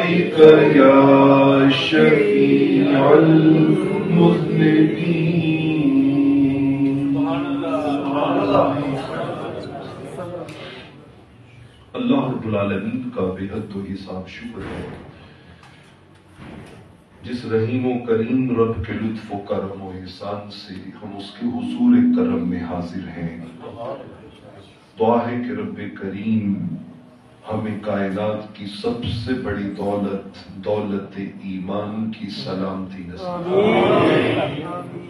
ببابك يا شفيع المذنبين. اللہ رب العالمین کا بے حد و حساب شکر ہے، جس رحیم و کریم رب کے لطف و کرم و احسان سے ہم اس کے حضور کرم میں حاضر ہیں۔ دعا ہے کہ رب کریم ہمیں کائنات کی سب سے بڑی دولت ایمان کی سلامتی نصیب فرمائے۔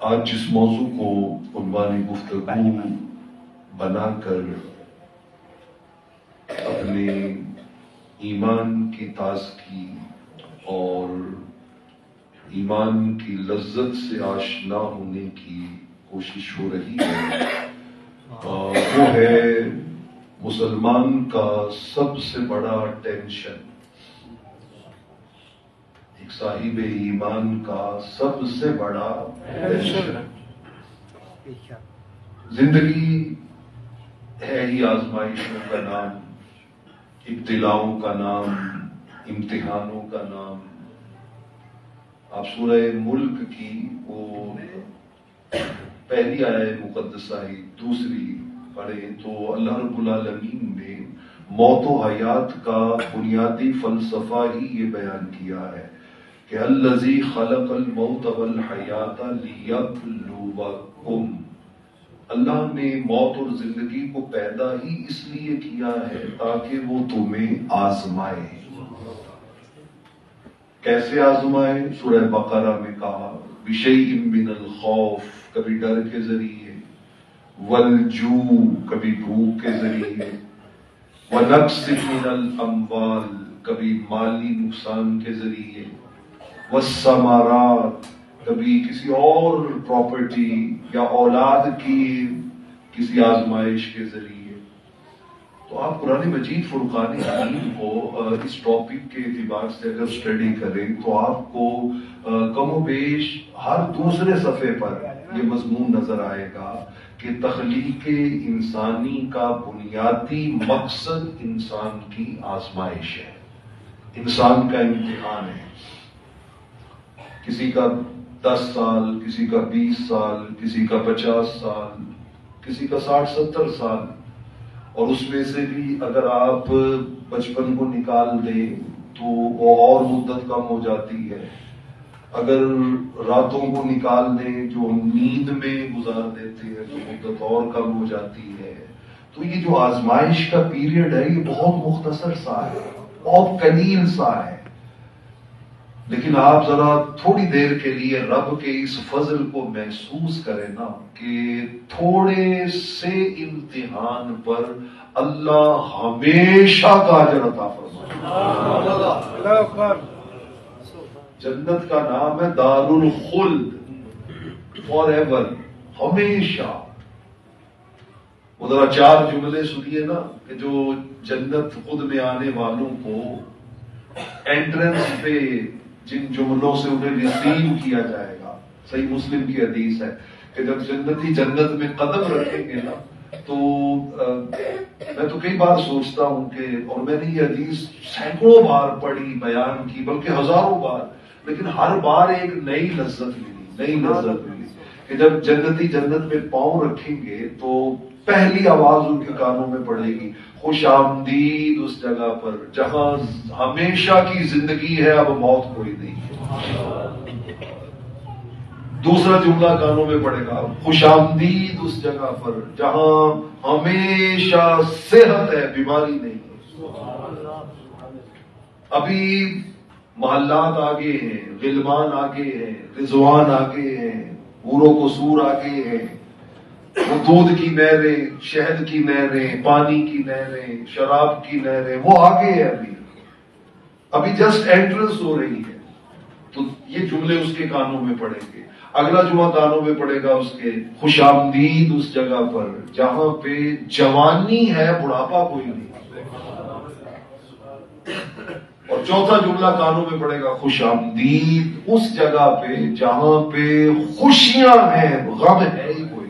آج جس موضوع کو عنوان گفتگو بنا کر اپنے ایمان کی تازگی اور ایمان کی لذت سے آشنا ہونے کی کوشش ہو رہی ہے، وہ ہے مسلمان کا سب سے بڑا ٹینشن، ایک صاحب ایمان کا سب سے بڑا ٹینشن۔ زندگی ہے ہی آزمائشوں کا نام، ابتلاؤں کا نام، امتحانوں کا نام۔ آپ سورہ ملک کی وہ پہلی آیت مقدسہ ہی دوسری پڑھیں تو اللہ رب العالمین نے موت و حیات کا بنیادی فلسفہ ہی یہ بیان کیا ہے کہ الذی خلق الموت والحیات لیبلوکم، اللہ نے موت اور زندگی کو پیدا ہی اس لیے کیا ہے تاکہ وہ تمہیں آزمائے۔ کیسے آزمائے؟ سورہ بقرہ میں کہا بشیء من الخوف، کبھی ڈر کے ذریعے، والجوع، کبھی بھوک کے ذریعے، ونقص من الاموال، کبھی مالی نقصان کے ذریعے، والثمرات، کبھی کسی اور پراپرٹی یا اولاد کی کسی آزمائش کے ذریعے۔ تو آپ قرآن مجید فرقان حمید کو اس ٹاپک کے اعتبار سے اگر اسٹڈی کریں تو آپ کو کم و بیش ہر دوسرے صفحے پر یہ مضمون نظر آئے گا کہ تخلیق انسانی کا بنیادی مقصد انسان کی آزمائش ہے، انسان کا امتحان ہے۔ کسی کا 10 سال، کسی کا 20 سال، کسی کا 50 سال، کسی کا 60-70 سال، اور اس میں سے بھی اگر آپ بچپن کو نکال دیں تو وہ اور مدت کم ہو جاتی ہے، اگر راتوں کو نکال دیں جو ہم نیند میں گزار دیتے ہیں تو مدت اور کم ہو جاتی ہے۔ تو یہ جو آزمائش کا پیریڈ ہے یہ بہت مختصر سا ہے، بہت قلیل سا ہے، لیکن آپ ذرا تھوڑی دیر کے لیے رب کے اس فضل کو محسوس کریں نا کہ تھوڑے سے امتحان پر اللہ ہمیشہ کا اجر عطا فرمائے۔ جنت کا نام ہے دار الخلد، فار ایور، ہمیشہ۔ وہ ذرا 4 جملے سنیے نا کہ جو جنت خود میں آنے والوں کو انٹرنس پہ جن جملوں سے انہیں ریسیو کیا جائے گا۔ صحیح مسلم کی حدیث ہے کہ جب جنتی جنت میں قدم رکھیں گے نا تو میں تو کئی بار سوچتا ہوں کہ، اور میں نے یہ حدیث سینکڑوں بار پڑھی، بیان کی، بلکہ ہزاروں بار، لیکن ہر بار ایک نئی لذت ملی کہ جب جنتی جنت میں پاؤں رکھیں گے تو پہلی آواز ان کے کانوں میں پڑے گی، خوش آمدید اس جگہ پر جہاں ہمیشہ کی زندگی ہے، اب موت کوئی نہیں۔ دوسرا جملہ کانوں میں پڑے گا، خوش آمدید اس جگہ پر جہاں ہمیشہ صحت ہے، بیماری نہیں۔ ابھی محلات آگے ہیں، غلمان آگے ہیں، رضوان آگے ہیں، حور و قصور آگے ہیں، وہ دودھ کی نہریں، شہد کی نہریں، پانی کی نہریں، شراب کی نہریں، وہ آگے ہے، ابھی جسٹ انٹرنس ہو رہی ہے۔ تو یہ جملے اس کے کانوں میں پڑیں گے۔ اگلا جملہ کانوں میں پڑے گا اس کے، خوش آمدید اس جگہ پر جہاں پہ جوانی ہے، بڑھاپا کوئی نہیں۔ اور چوتھا جملہ کانوں میں پڑے گا، خوش آمدید اس جگہ پہ جہاں پہ خوشیاں ہیں، غم ہے ہی کوئی۔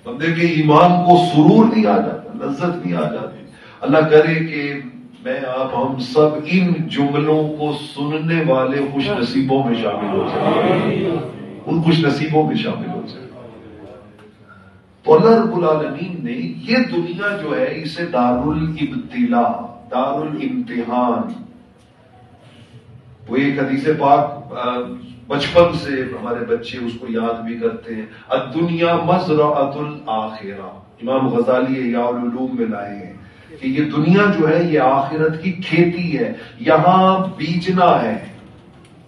بندے کے ایمان کو سرور دیا جاتا ہے۔ لذت نہیں آ جاتی. اللہ کرے کہ میں آپ ہم سب ان جملوں کو سننے والے خوش نصیبوں میں شامل ہو جائیں، ان خوش نصیبوں میں شامل ہو جائیں. تو اللہ رب العالمین نے یہ دنیا جو ہے اسے دار الابتلاء، دار الامتحان. وہ ایک حدیث پاک بچپن سے ہمارے بچے اس کو یاد بھی کرتے ہیں، الدنیا مزرعۃ الآخرہ. امام غزالی احیاء العلوم میں لائے ہیں کہ یہ دنیا جو ہے یہ آخرت کی کھیتی ہے، یہاں بیجنا ہے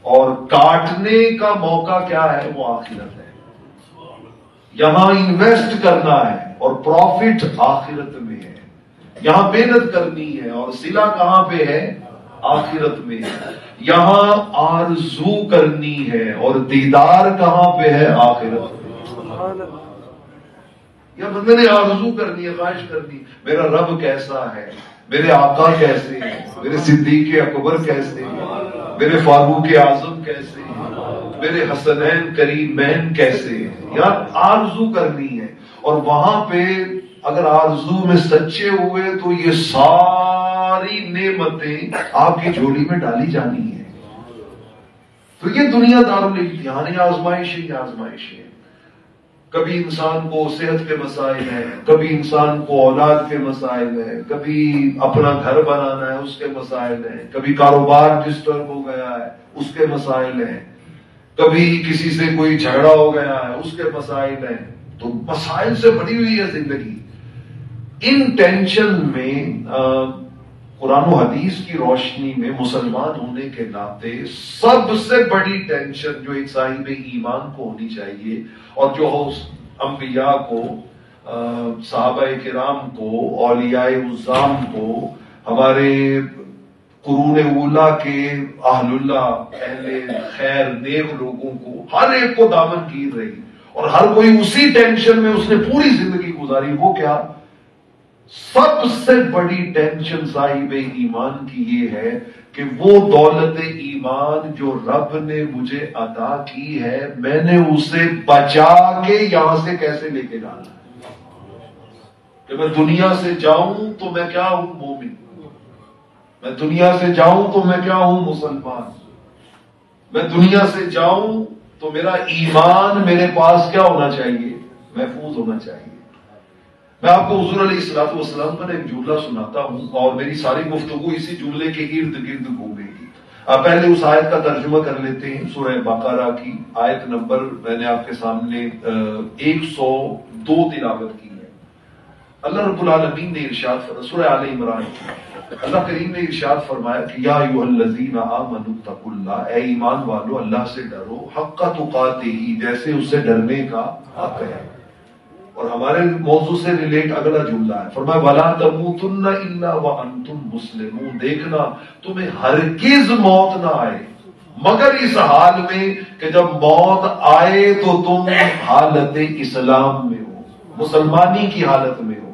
اور کاٹنے کا موقع کیا ہے، وہ آخرت ہے. یہاں انویسٹ کرنا ہے اور پروفٹ آخرت میں ہے. یہاں محنت کرنی ہے اور صلہ کہاں پہ ہے، آخرت میں ہے. یہاں آرزو کرنی ہے اور دیدار کہاں پہ ہے، آخرت میں. یا بندے نے آرزو کرنی ہے، خواہش کرنی، میرا رب کیسا ہے، میرے آقا کیسے ہیں، میرے صدیق اکبر کیسے ہیں، میرے فاروق اعظم کیسے ہیں، میرے حسنین کریمین کیسے ہیں. یار آرزو کرنی ہے. اور وہاں پہ اگر آرزو میں سچے ہوئے تو یہ ساری نعمتیں آپ کی جھولی میں ڈالی جانی ہیں. تو یہ دنیا دارالامتحان ہے، آزمائش ہی آزمائش ہے. کبھی انسان کو صحت کے مسائل ہیں، کبھی انسان کو اولاد کے مسائل ہیں، کبھی اپنا گھر بنانا ہے اس کے مسائل ہیں، کبھی کاروبار ڈسٹرب ہو گیا ہے اس کے مسائل ہیں، کبھی کسی سے کوئی جھگڑا ہو گیا ہے اس کے مسائل ہیں. تو مسائل سے بڑی ہوئی ہے زندگی. ان ٹینشن میں قرآن و حدیث کی روشنی میں مسلمان ہونے کے ناطے سب سے بڑی ٹینشن جو ایک صاحب ایمان کو ہونی چاہیے، اور جو انبیاء کو، صحابہ کرام کو، اولیاء عظام کو، ہمارے قرون اولا کے اہل اللہ، اہل خیر نیک لوگوں کو، ہر ایک کو دامن گیر رہی اور ہر کوئی اسی ٹینشن میں اس نے پوری زندگی گزاری. وہ کیا؟ سب سے بڑی ٹینشن صاحب ایمان کی یہ ہے کہ وہ دولت ایمان جو رب نے مجھے عطا کی ہے میں نے اسے بچا کے یہاں سے کیسے لے کے جانا ہے. کہ میں دنیا سے جاؤں تو میں کیا ہوں، مومن. میں دنیا سے جاؤں تو میں کیا ہوں، مسلمان. میں دنیا سے جاؤں تو میرا ایمان میرے پاس کیا ہونا چاہیے، محفوظ ہونا چاہیے. میں آپ کو حضور علیہ الصلوۃ والسلام پر ایک جملہ سناتا ہوں اور میری ساری گفتگو اسی جملے کے ارد گرد گھومے گی. پہلے اس آیت کا ترجمہ کر لیتے ہیں. سورہ بقرہ کی آیت نمبر میں نے آپ کے سامنے 102 تلاوت کی ہے. اللہ رب العالمین نے ارشاد فرمایا، سورہ آل عمران کی اللہ کریم نے ارشاد فرمایا کہ یا ایھا الذین آمنوا اتقوا اللہ، اے ایمان والو اللہ سے ڈرو، حق تقاتہ، جیسے اس سے ڈرنے کا حق ہے. اور ہمارے موضوع سے ریلیٹ اگلا جملہ ہے، فرمایا وَلَا تَمُوتُنَّ إِلَّا وَأَنْتُمْ مُسْلِمُونَ. دیکھنا تمہیں ہرگز موت نہ آئے مگر اس حال میں کہ جب موت آئے تو تم حالت اسلام میں ہو، مسلمانی کی حالت میں ہو.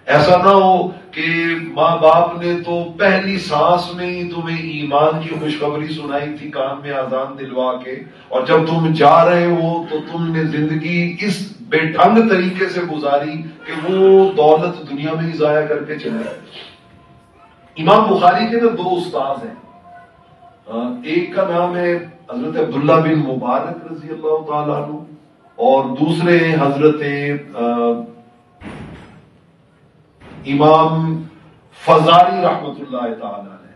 ایسا نہ ہو کہ ماں باپ نے تو پہلی سانس میں ہی تمہیں ایمان کی خوشخبری سنائی تھی کان میں اذان دلوا کے، اور جب تم جا رہے ہو تو تم نے زندگی اس بے ڈھنگ طریقے سے گزاری کہ وہ دولت دنیا میں ہی ضائع کر کے چلے. امام بخاری کے 2 استاد ہیں. ایک کا نام ہے حضرت عبداللہ بن مبارک رضی اللہ تعالیٰ عنہ، اور دوسرے حضرت امام فزاری رحمت اللہ تعالیٰ نے.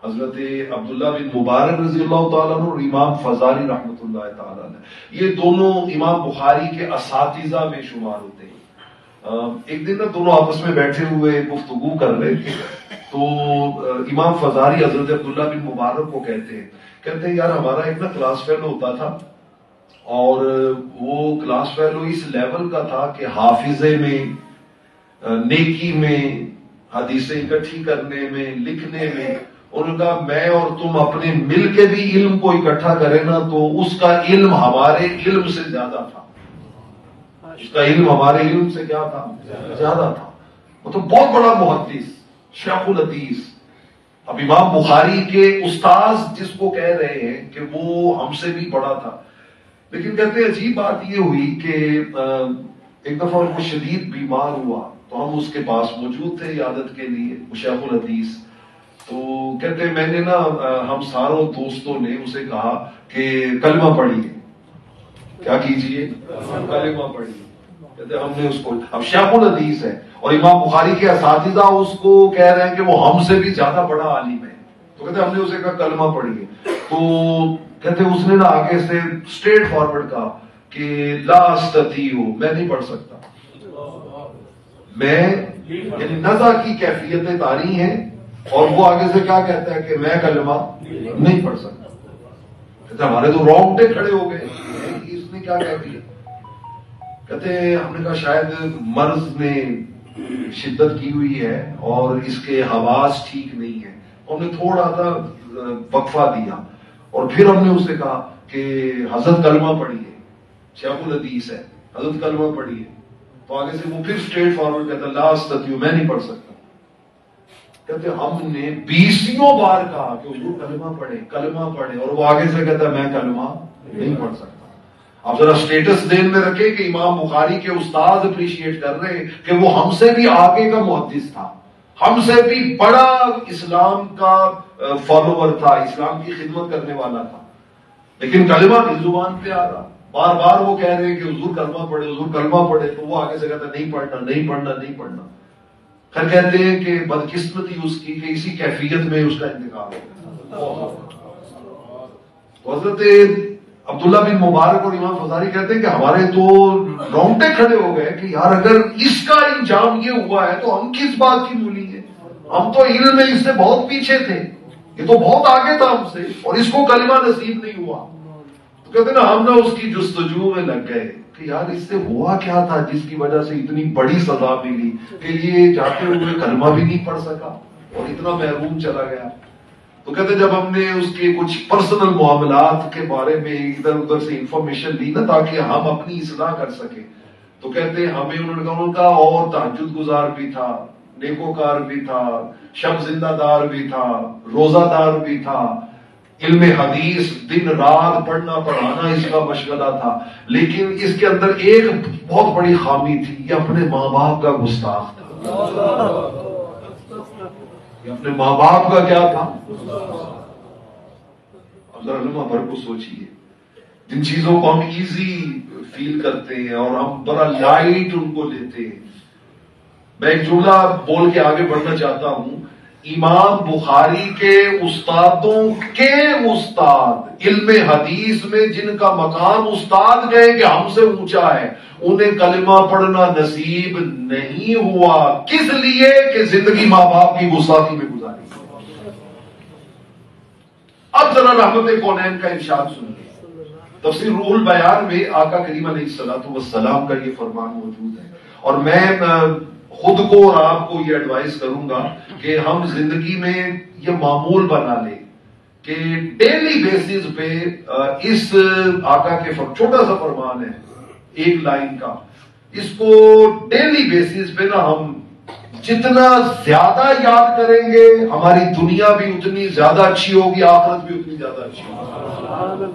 حضرت عبداللہ بن مبارک رضی اللہ تعالیٰ عنہ اور امام فزاری رحمت اللہ تعالیٰ نے، یہ دونوں امام بخاری کے اساتذہ میں شمار ہوتے ہیں. ایک دن دونوں آپس میں بیٹھے ہوئے گفتگو کر رہے تھے تو امام فزاری حضرت عبداللہ بن مبارک کو کہتے ہیں یار ہمارا ایک کلاس فیلو ہوتا تھا، اور وہ کلاس فیلو اس لیول کا تھا کہ حافظے میں، نیکی میں، حدیثیں اکٹھی کرنے میں، لکھنے میں، ان کا میں اور تم اپنے مل کے بھی علم کو اکٹھا کریں نا تو اس کا علم ہمارے علم سے زیادہ تھا. اس کا علم ہمارے علم سے کیا تھا، زیادہ تھا. مطلب بہت بڑا محدث، شیخ الحدیث. اب امام بخاری کے استاذ جس کو کہہ رہے ہیں کہ وہ ہم سے بھی بڑا تھا، لیکن کہتے ہیں عجیب بات یہ ہوئی کہ ایک دفعہ ان کو شدید بیمار ہوا تو ہم اس کے پاس موجود تھے عیادت کے لیے، شیخ الحدیث. تو کہتے ہیں میں نے نا ہم ساروں دوستوں نے اسے کہا کہ کلمہ پڑھیے. کیا کیجئے؟ کلمہ پڑھیے. کہتے ہم نے اس کو، اب شیخ الحدیث ہے اور امام بخاری کے اساتذہ اس کو کہہ رہے ہیں کہ وہ ہم سے بھی زیادہ بڑا عالم ہے، تو کہتے ہم نے اسے کہا کلمہ پڑھیے. تو کہتے اس نے نا آگے سے اسٹریٹ فارورڈ کہا کہ لا استطیع، میں نہیں پڑھ سکتا. میں یعنی نزع کی کیفیتیں طاری ہیں اور وہ آگے سے کیا کہتا ہے کہ میں کلمہ نہیں پڑھ سکتا. کہتے ہمارے تو رونگٹے کھڑے ہو گئے، اس نے کیا کہہ دیا. کہتے ہم نے کہا شاید مرض نے شدت کی ہوئی ہے اور اس کے حواس ٹھیک نہیں ہے. ہم نے تھوڑا سا وقفہ دیا اور پھر ہم نے اسے کہا کہ حضرت کلمہ پڑھیے، شیخ الحدیث ہے، حضرت کلمہ پڑھیے. تو آگے سے وہ پھر اسٹریٹ فارورڈ کہتا لا استطیع، میں نہیں پڑھ سکتا. کہتے ہم نے 20 بار کہا کہ حضور کلمہ پڑھے کلمہ پڑھے، اور وہ آگے سے کہتا میں کلمہ نہیں پڑھ سکتا. آپ ذرا اسٹیٹس ذہن میں رکھیں کہ امام بخاری کے استاد اپریشیٹ کر رہے ہیں کہ وہ ہم سے بھی آگے کا محدث تھا، ہم سے بھی بڑا اسلام کا فالوور تھا، اسلام کی خدمت کرنے والا تھا، لیکن کلمہ اس زبان پہ آ رہا. بار بار وہ کہہ رہے ہیں کہ حضور کلمہ پڑھے حضور کلمہ پڑھے، تو وہ آگے سے کہتا نہیں پڑھنا نہیں پڑھنا نہیں پڑھنا. پھر کہتے ہیں کہ بدقسمتی اس کی کہ اسی کیفیت میں اس کا انتقال ہو گیا. حضرت عبداللہ بن مبارک اور امام فزاری کہتے ہیں کہ ہمارے تو رونگٹے کھڑے ہو گئے کہ یار اگر اس کا انجام یہ ہوا ہے تو ہم کس بات کی مولی ہیں، ہم تو علم میں اس سے بہت پیچھے تھے، یہ تو بہت آگے تھا ہم سے اور اس کو کلمہ نصیب نہیں ہوا. تو کہتے نا ہم نے اس کی جستجو میں لگ گئے کہ یار اس سے ہوا کیا تھا جس کی وجہ سے اتنی بڑی سزا ملی کہ یہ جاتے ہوئے کلمہ بھی نہیں پڑھ سکا اور اتنا محروم چلا گیا. تو کہتے جب ہم نے اس کے کچھ پرسنل معاملات کے بارے میں ادھر ادھر سے انفارمیشن لی نا تاکہ ہم اپنی اصلاح کر سکیں، تو کہتے ہمیں انہوں نے کہا اور تہجد گزار بھی تھا، نیکوکار بھی تھا، شب زندہ دار بھی تھا، روزہ دار بھی تھا، علم حدیث دن رات پڑھنا پڑھانا اس کا مشغلہ تھا، لیکن اس کے اندر ایک بہت بڑی خامی تھی، یہ اپنے ماں باپ کا گستاخ تھا. یہ اپنے ماں باپ کا کیا تھا. اب ذرا لمحہ بھر کو سوچئے، جن چیزوں کو ہم ایزی فیل کرتے ہیں اور ہم بڑا لائٹ ان کو لیتے ہیں. میں ایک جملہ بول کے آگے بڑھنا چاہتا ہوں. امام بخاری کے استادوں کے استاد علم حدیث میں جن کا مقام استاد گئے کہ ہم سے اونچا ہے، انہیں کلمہ پڑھنا نصیب نہیں ہوا. کس لیے کہ زندگی ماں باپ کی گستاخی میں گزاری. اب ذرا رحمت کونین کا ارشاد سنیے. تفسیر روح البیان میں آقا کریم علیہ الصلوۃ والسلام کا یہ فرمان موجود ہے، اور میں خود کو اور آپ کو یہ ایڈوائز کروں گا کہ ہم زندگی میں یہ معمول بنا لیں کہ ڈیلی بیسز پہ اس آقا کے چھوٹا سا فرمان ہے ایک لائن کا، اس کو ڈیلی بیسز پہ نا ہم جتنا زیادہ یاد کریں گے ہماری دنیا بھی اتنی زیادہ اچھی ہوگی، آخرت بھی اتنی زیادہ اچھی ہوگی.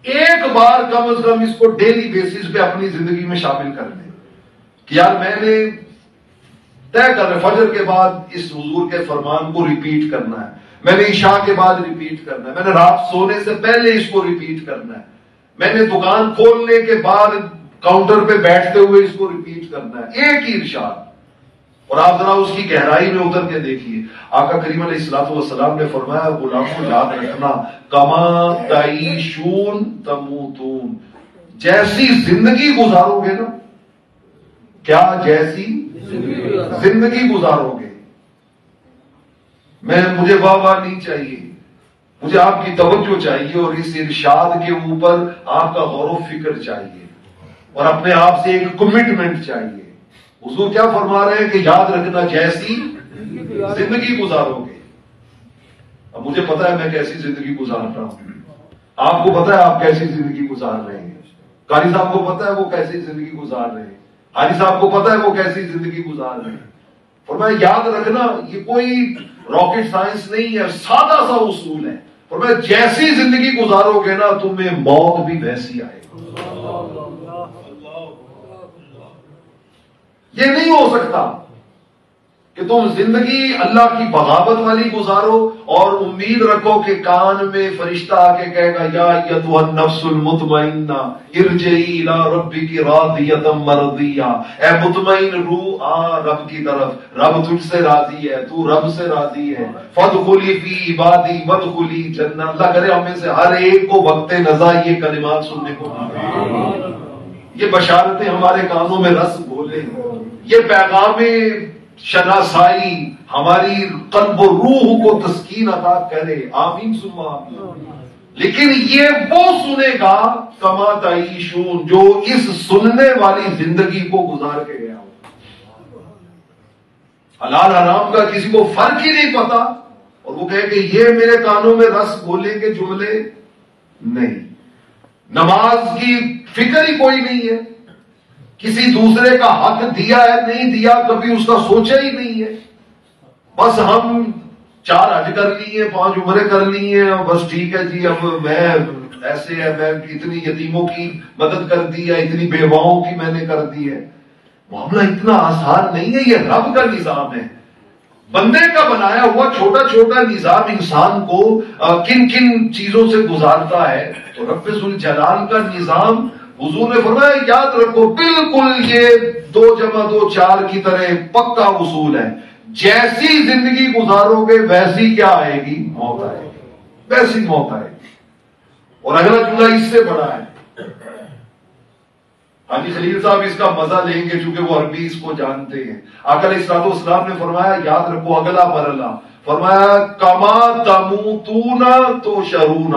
ایک بار کم از کم اس کو ڈیلی بیسز پہ اپنی زندگی میں شامل کر لیں کہ یار میں نے طے کر رہے فجر کے بعد اس حضور کے فرمان کو ریپیٹ کرنا ہے، میں نے عشاء کے بعد ریپیٹ کرنا ہے، میں نے رات سونے سے پہلے اس کو ریپیٹ کرنا ہے، میں نے دکان کھولنے کے بعد کاؤنٹر پہ بیٹھتے ہوئے اس کو ریپیٹ کرنا ہے. ایک ہی ارشاد. اور آپ ذرا اس کی گہرائی میں اتر کے دیکھیے. آقا کریم علیہ الصلوۃ والسلام نے فرمایا غلاموں یاد رکھنا کما تعیشون تموتون، جیسی زندگی گزارو گے نا، کیا جیسی زندگی گزارو گے. مجھے واہ واہ نہیں چاہیے، مجھے آپ کی توجہ چاہیے اور اس ارشاد کے اوپر آپ کا غور و فکر چاہیے اور اپنے آپ سے ایک کمٹمنٹ چاہیے. حضور کیا فرما رہے ہیں کہ یاد رکھنا جیسی زندگی گزارو گے. اب مجھے پتا ہے میں کیسی زندگی گزار رہا ہوں، آپ کو پتا ہے آپ کیسی زندگی گزار رہے ہیں، قاری صاحب کو پتا ہے وہ کیسی زندگی گزار رہے ہیں، حاجی صاحب کو پتا ہے وہ کیسی زندگی گزار رہے ہیں. فرمایا یاد رکھنا یہ کوئی راکٹ سائنس نہیں ہے، سادہ سا اصول ہے. فرمایا جیسی زندگی گزارو گے نا تمہیں موت بھی ویسی آئے گی. یہ نہیں ہو سکتا کہ تم زندگی اللہ کی بغاوت والی گزارو اور امید رکھو کہ کان میں فرشتہ آ کے کہے گا یا ایتھا النفس المطمئنہ ارجعی الی ربک راضیۃ مرضیہ، اے مطمئن روح آ رب کی طرف، رب تجھ سے راضی ہے، تو رب سے راضی ہے، فادخلی فی عبادی وادخلی جنہ۔ اللہ کرے ہم میں سے ہر ایک کو وقت نزا یہ کلمات سننے کو ملے، یہ بشارتیں ہمارے کانوں میں رس گھولیں، یہ پیغام شناسائی ہماری قلب و روح کو تسکین عطا کرے، آمین ثم آمین۔ لیکن یہ وہ سنے گا کما تعیشون جو اس سننے والی زندگی کو گزار کے گیا ہو۔ حلال حرام کا کسی کو فرق ہی نہیں پتا اور وہ کہے کہ یہ میرے کانوں میں رس گھولیں کے جملے نہیں، نماز کی فکر ہی کوئی نہیں ہے، کسی دوسرے کا حق دیا ہے نہیں دیا کبھی اس کا سوچا ہی نہیں ہے، بس ہم 4 حج کر لیے 5 عمرے کر لیے بس ٹھیک ہے جی، اب میں ایسے ہے، میں اتنی یتیموں کی مدد کر دی ہے، اتنی بیواؤں کی میں نے کر دی ہے۔ معاملہ اتنا آسان نہیں ہے، یہ رب کا نظام ہے، بندے کا بنایا ہوا چھوٹا چھوٹا نظام انسان کو کن کن چیزوں سے گزارتا ہے۔ تو رب ذوالجلال کا نظام حضور نے فرمایا یاد رکھو بالکل یہ 2 + 2 4 کی طرح پکا اصول ہے، جیسی زندگی گزارو گے ویسی کیا آئے گی؟ موت آئے گی، ویسی موت آئے گی۔ اور اگلا جملہ اس سے بڑا ہے، حاجی خلیل صاحب اس کا مزہ لیں گے چونکہ وہ عربی اس کو جانتے ہیں۔ آقا علیہ الصلوۃ والسلام نے فرمایا یاد رکھو اگلا مرحلہ، فرمایا کما تموتون تحشرون،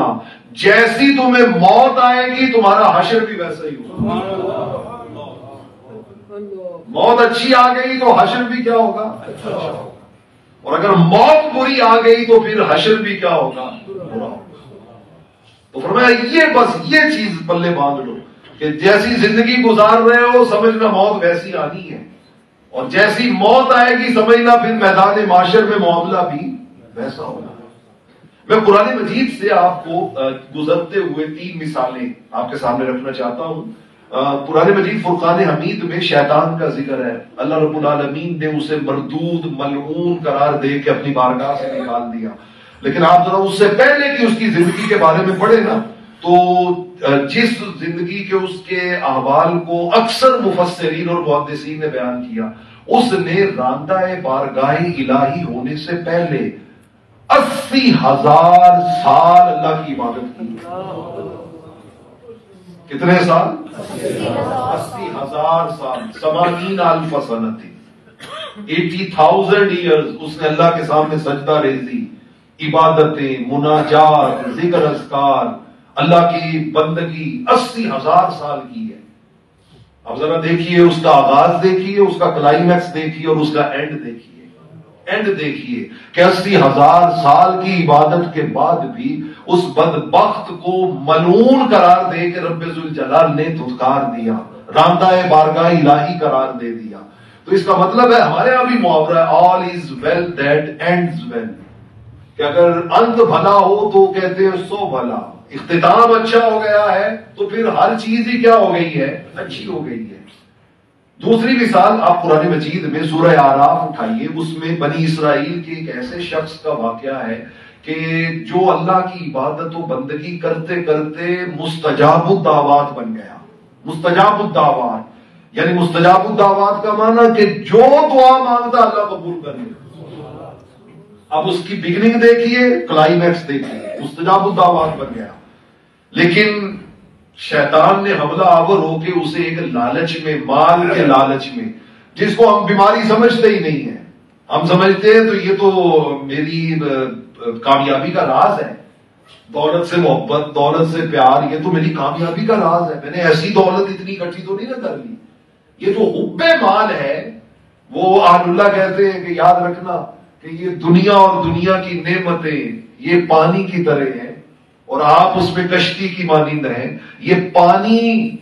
جیسی تمہیں موت آئے گی تمہارا حشر بھی ویسا ہی ہوگا۔ موت اچھی آ گئی تو حشر بھی کیا ہوگا؟ اچھا ہوگا، اور اگر موت بری آ گئی تو پھر حشر بھی کیا ہوگا؟ برا ہوگا۔ تو فرمایا یہ بس یہ چیز پلے باندھ لو کہ جیسی زندگی گزار رہے ہو سمجھنا موت ویسی آنی ہے، اور جیسی موت آئے گی سمجھنا پھر میدان معاشر میں معاملہ بھی ویسا ہوگا۔ میں قرآن مجید سے آپ کو گزرتے ہوئے 3 مثالیں آپ کے سامنے رکھنا چاہتا ہوں۔ قرآن مجید فرقان حمید میں شیطان کا ذکر ہے، اللہ رب العالمین نے اسے مردود ملعون قرار دے کے اپنی بارگاہ سے نکال دیا، لیکن آپ ذرا اس سے پہلے کی اس کی زندگی کے بارے میں پڑھیں نا تو جس زندگی کے اس کے احوال کو اکثر مفسرین اور محدثین نے بیان کیا، اس نے راندہ بارگاہ الہی ہونے سے پہلے 80,000 سال اللہ کی عبادت کی۔ کتنے سال؟ 80,000 سال، 80,000 سنۃ، 80,000 ایئرز اس نے اللہ کے سامنے سجدہ ریزی، عبادتیں، مناجات، ذکر اذکار، اللہ کی بندگی 80,000 سال کی ہے۔ اب ذرا دیکھیے اس کا آغاز دیکھیے، اس کا کلائمیکس دیکھیے اور اس کا اینڈ دیکھیے۔ اینڈ دیکھیے کہ 80,000 سال کی عبادت کے بعد بھی اس بدبخت کو ملعون قرار دے کے رب ذوالجلال نے دھتکار دیا، راندہ بارگاہ الہی قرار دے دیا۔ تو اس کا مطلب ہے ہمارے یہاں بھی محاورہ ہے all is well that ends well، کہ اگر انت بھلا ہو تو کہتے ہیں سو بھلا، اختتام اچھا ہو گیا ہے تو پھر ہر چیز ہی کیا ہو گئی ہے؟ اچھی ہو گئی ہے۔ دوسری مثال آپ قرآن مجید میں سورہ اعراف اٹھائیے، اس میں بنی اسرائیل کے ایک ایسے شخص کا واقعہ ہے کہ جو اللہ کی عبادت و بندگی کرتے کرتے مستجاب الدعوات بن گیا۔ مستجاب الدعوات یعنی مستجاب الدعوات کا معنی کہ جو دعا مانگتا اللہ قبول کر لے۔ اب اس کی بگننگ دیکھیے، کلائمیکس دیکھیے، مستجاب الدعوات بن گیا، لیکن شیطان نے حملہ آور ہو کے اسے ایک لالچ میں، مال کے لالچ میں، جس کو ہم بیماری سمجھتے ہی نہیں ہیں، ہم سمجھتے ہیں تو یہ تو میری کامیابی کا راز ہے، دولت سے محبت، دولت سے پیار، یہ تو میری کامیابی کا راز ہے، میں نے ایسی دولت اتنی اکٹھی تو نہیں نہ کر لی۔ یہ جو حب مال ہے وہ اہل اللہ کہتے ہیں کہ یاد رکھنا کہ یہ دنیا اور دنیا کی نعمتیں یہ پانی کی طرح ہیں اور آپ اس میں کشتی کی مانند ہیں۔ یہ پانی،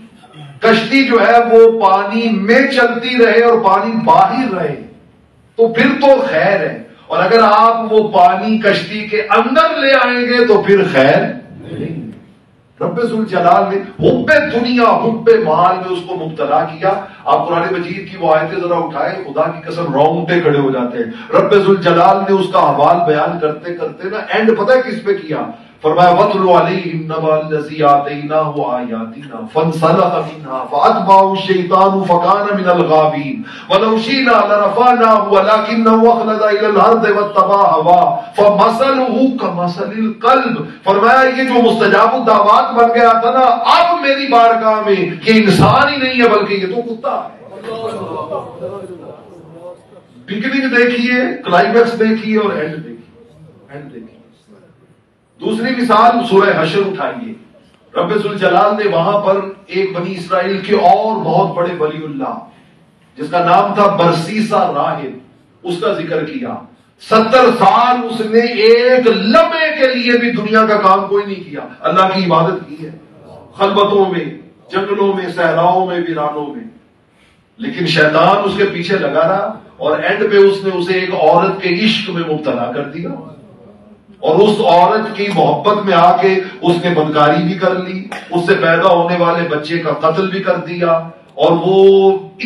کشتی جو ہے وہ پانی میں چلتی رہے اور پانی باہر رہے تو پھر تو خیر ہے، اور اگر آپ وہ پانی کشتی کے اندر لے آئیں گے تو پھر خیر نہیں۔ رب ذوالجلال نے حب دنیا حب مال میں اس کو مبتلا کیا. آپ قرآن مجید کی وہ آیتیں ذرا اٹھائیں، خدا کی قسم رونگٹے کھڑے ہو جاتے ہیں. رب ذوالجلال نے اس کا حوال بیان کرتے کرتے نا اینڈ پتہ ہے کس پہ کیا؟ فرمایا وَاتْلُ عَلَيْهِمْ نَبَأَ الَّذِي آتَيْنَاهُ آيَاتِنَا فَانسَلَخَ مِنْهَا فَأَتْبَعَهُ الشَّيْطَانُ فَكَانَ مِنَ الْغَاوِينَ وَلَوْ شِئْنَا لَرَفَعْنَاهُ وَلَكِنَّهُ أَخْلَدَ إِلَى الْأَرْضِ وَاتَّبَعَ هَوَاهُ فَمَثَلُهُ كَمَثَلِ الْقَلْبِ. فرمایا یہ جو مستجاب الدعوات بن گیا تھا نا، اب میری بارگاہ میں یہ انسان ہی نہیں ہے بلکہ یہ تو کتا ہے. بگننگ دیکھیے، کلائمیکس دیکھیے اور اینڈ دیکھیے. دوسری مثال سورہ حشر اٹھائیے. رب ذوالجلال نے وہاں پر ایک بنی اسرائیل کے اور بہت بڑے ولی اللہ جس کا نام تھا برسیسا راہب، اس کا ذکر کیا. 70 سال اس نے ایک لمحے کے لیے بھی دنیا کا کام کوئی نہیں کیا، اللہ کی عبادت کی ہے، خلوتوں میں، جنگلوں میں، صحراؤں میں، ویرانوں میں. لیکن شیطان اس کے پیچھے لگا رہا اور اینڈ پہ اس نے اسے ایک عورت کے عشق میں مبتلا کر دیا اور اس عورت کی محبت میں آ کے اس نے بدکاری بھی کر لی، اس سے پیدا ہونے والے بچے کا قتل بھی کر دیا اور وہ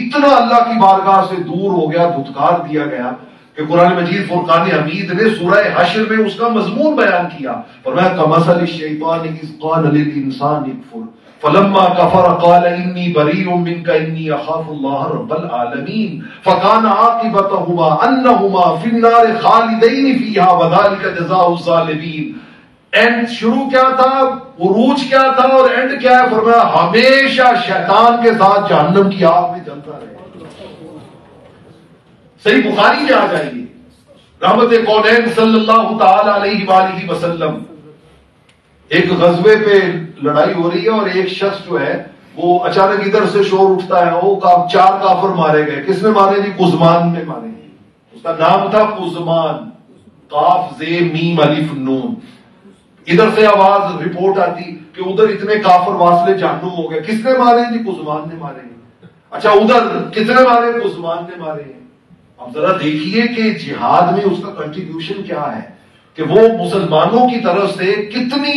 اتنا اللہ کی بارگاہ سے دور ہو گیا، دھتکار دیا گیا کہ قرآن مجید فرقان حمید نے سورہ حشر میں اس کا مضمون بیان کیا. فرمایا کمثل الشیطان اذ قال للانسان اکفر فلما كفر قال انی بریء منک انی اخاف اللہ رب العالمین فکان عاقبتهما انہما فی النار خالدین فیہا وذلک جزاء الظالمین. اینڈ شروع کیا تھا، عروج کیا تھا اور اینڈ کیا ہے؟ فرمایا ہمیشہ شیطان کے ساتھ جہنم کی آگ میں جلتا رہے. صحیح بخاری میں آ جائیے، رحمت کونین صلی اللہ تعالی علیہ وآلہ وسلم، ایک غزوے پہ لڑائی ہو رہی ہے اور ایک شخص جو ہے وہ اچانک ادھر سے شور اٹھتا ہے، وہ 4 کافر مارے گئے. کس نے مارے جی؟ قزمان نے مارے. اس کا نام تھا قزمان، قاف ز میم الف نون. ادھر سے آواز رپورٹ آتی کہ ادھر اتنے کافر واصلے جہنم ہو گئے. کس نے مارے جی؟ قزمان نے مارے. اچھا ادھر کتنے مارے؟ قزمان نے مارے. اب ذرا دیکھیے کہ جہاد میں اس کا کنٹریبیوشن کیا ہے کہ وہ مسلمانوں کی طرف سے کتنی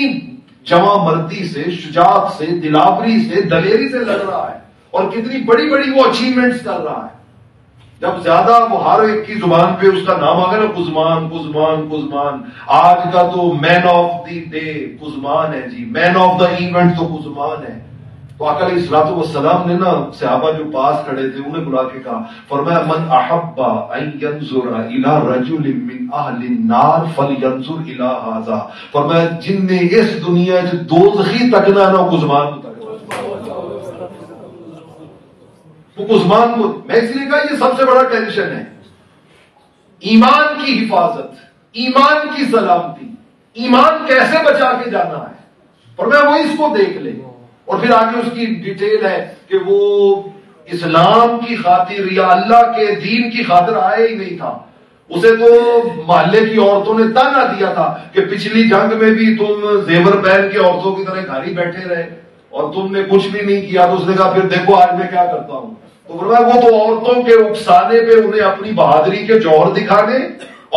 جمع مردی سے، شجاعت سے، دلاوری سے، دلیری سے لڑ رہا ہے اور کتنی بڑی بڑی وہ اچیومنٹس کر رہا ہے. جب زیادہ وہ ہر ایک کی زبان پہ اس کا نام آ گیا نا، قزمان قزمان قزمان. آج کا تو مین آف دی ڈے قزمان ہے جی، مین آف دا ایونٹ تو قزمان ہے. تو آقا علیہ الصلوۃ والسلام نے نا صحابہ جو پاس کھڑے تھے انہیں بلا کے کہا، فرمایا من احب ان ينظر الى رجل من اہل النار فلينظر الى هذا. فرمایا جن نے اس دنیا میں دوزخی تکنا نا قزمان کو تکنا. وہ قزمان کو میں اس لیے کہا یہ سب سے بڑا ٹینشن ہے، ایمان کی حفاظت، ایمان کی سلامتی، ایمان کیسے بچا کے جانا ہے. فرمایا وہ اس کو دیکھ لے. اور پھر آگے اس کی ڈیٹیل ہے کہ وہ اسلام کی خاطر یا اللہ کے دین کی خاطر آیا ہی نہیں تھا. اسے تو محلے کی عورتوں نے تانا دیا تھا کہ پچھلی جنگ میں بھی تم زیور پہن کے عورتوں کی طرح گھر ہی بیٹھے رہے اور تم نے کچھ بھی نہیں کیا. تو اس نے کہا پھر دیکھو آج میں کیا کرتا ہوں. تو فرمایا وہ تو عورتوں کے اکسانے پہ انہیں اپنی بہادری کے جوہر دکھانے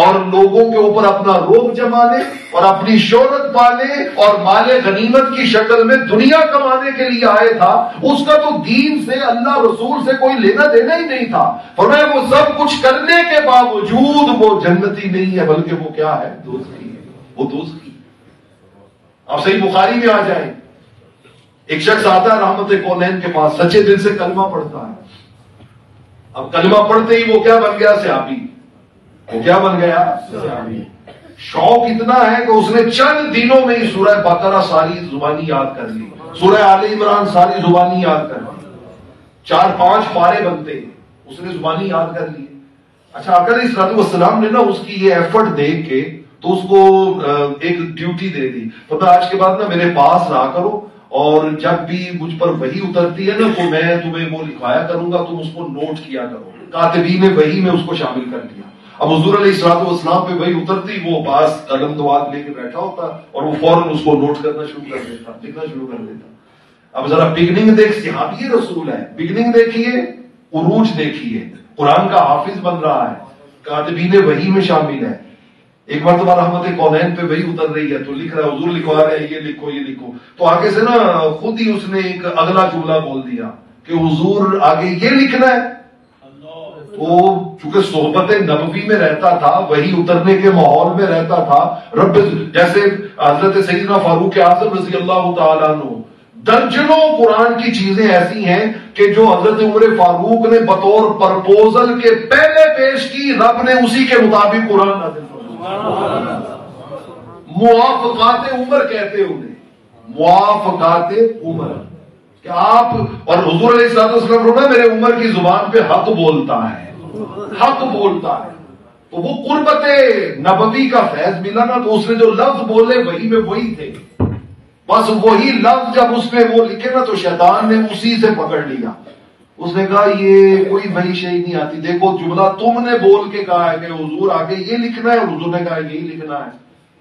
اور لوگوں کے اوپر اپنا روب جمانے اور اپنی شہرت پانے اور مال غنیمت کی شکل میں دنیا کمانے کے لیے آئے تھا. اس کا تو دین سے، اللہ رسول سے کوئی لینا دینا ہی نہیں تھا. فرمایا وہ سب کچھ کرنے کے باوجود وہ جنتی نہیں ہے بلکہ وہ کیا ہے؟ دوزخی ہے. وہ دوزخی. آپ صحیح بخاری میں آ جائیں، ایک شخص آتا ہے رحمت کونین کے پاس، سچے دل سے کلمہ پڑھتا ہے. اب کلمہ پڑھتے ہی وہ کیا بن گیا؟ صحابی. وہ کیا بن گیا؟ صحابی. شوق اتنا ہے کہ اس نے چند دنوں میں ہی سورہ بقرہ ساری زبانی یاد کر لی، سورہ آل عمران ساری زبانی یاد کر لی. 4-5 پارے بنتے اس نے زبانی یاد کر لی. اچھا آقا علیہ الصلوۃ والسلام نے نا اس کی یہ ایفرٹ دیکھ کے تو اس کو ایک ڈیوٹی دے دی. پتہ آج کے بعد نا میرے پاس رہا کرو اور جب بھی مجھ پر وحی اترتی ہے نا تو میں تمہیں وہ لکھوایا کروں گا، تم اس کو نوٹ کیا کرو. کاتبین وحی میں اس کو شامل کر لیا. اب حضور علیہ الصلوۃ والسلام پہ وہی اترتی، وہ پاس قلم دوات لے کے بیٹھا ہوتا اور وہ فوراً اس کو نوٹ کرنا شروع کر دیتا، لکھنا شروع کر دیتا. اب ذرا بگننگ دیکھ، صحابی رسول ہے، بگننگ دیکھیے، عروج دیکھیے. قرآن کا حافظ بن رہا ہے، کاتبین وحی میں شامل ہے. ایک مرتبہ رحمت کونین پہ وہی اتر رہی ہے تو لکھ رہا ہے، حضور لکھوا رہے ہیں یہ لکھو یہ لکھو، تو آگے سے نا خود ہی اس نے ایک اگلا جملہ بول دیا کہ حضور آگے یہ لکھنا ہے. تو چونکہ صحبت نبوی میں رہتا تھا، وہی اترنے کے ماحول میں رہتا تھا، رب جیسے حضرت سیدنا فاروق اعظم رضی اللہ تعالیٰ عنہ، درجنوں قرآن کی چیزیں ایسی ہیں کہ جو حضرت عمر فاروق نے بطور پرپوزل کے پہلے پیش کی، رب نے اسی کے مطابق قرآن نازل فرمایا. موافقات عمر کہتے ہیں انہیں، موافقات عمر، کہ آپ اور حضور علیہ الصلوۃ والسلام فرمایا میرے عمر کی زبان پہ حق بولتا ہے، حق بولتا ہے. تو وہ قربت نبوی کا فیض ملا نا، تو اس نے جو لفظ بولے وہی میں وہی تھے، بس وہی لفظ جب اس میں وہ لکھے نا تو شیطان نے اسی سے پکڑ لیا. اس نے کہا یہ کوئی وہی شے نہیں آتی، دیکھو جملہ تم نے بول کے کہا ہے کہ حضور آگے یہ لکھنا ہے، اور حضور نے کہا یہی لکھنا ہے.